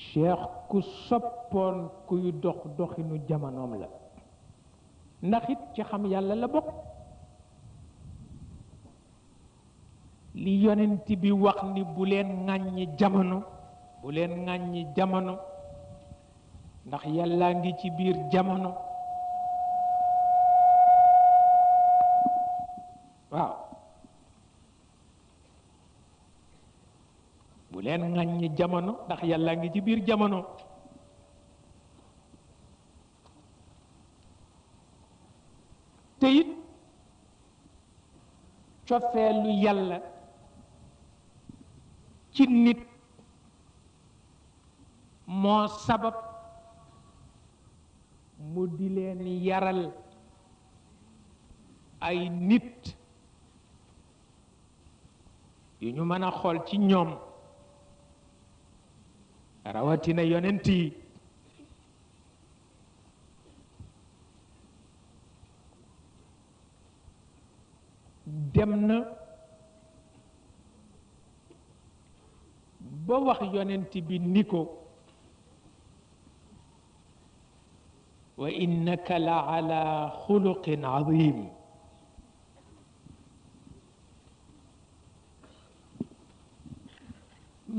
cheikh ku soppoon kuy dox doxinu jamonoom la ndax it ci xam yàlla la bokk li yonent bi wax ni bu leen ŋàññi jamono bu leen ŋàññi jamono ndax yàllaa ngi ci biir jamono waaw bu leen ŋàññi jamono ndax yàllaa ngi ci biir jamono te it cofeelu yàlla ci nit moo sabab mu di leen yaral ay nit yu ñu mën a xool ci ñoom rawatina yonent yi dem na ba wax yonent bi ni ko wa innaka la ala xuluqin azim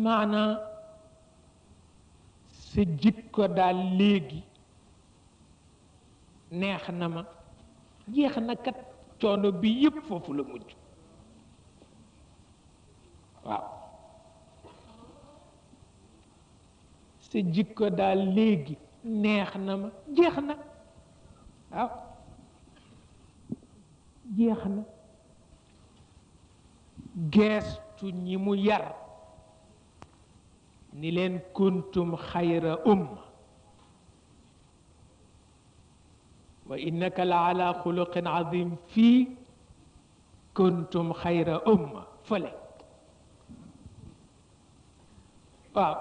maanaa sa jikko daal léegi neex na ma jeex na kat coono bi yépp foofu la mujj waaw sa jikko daal léegi neex na ma jeex na waaw jeex na geestu ñi mu yar ni leen kuntum xayra umma wa innaka la ala xuluqin azim fii kuntum xayra umma fële waaw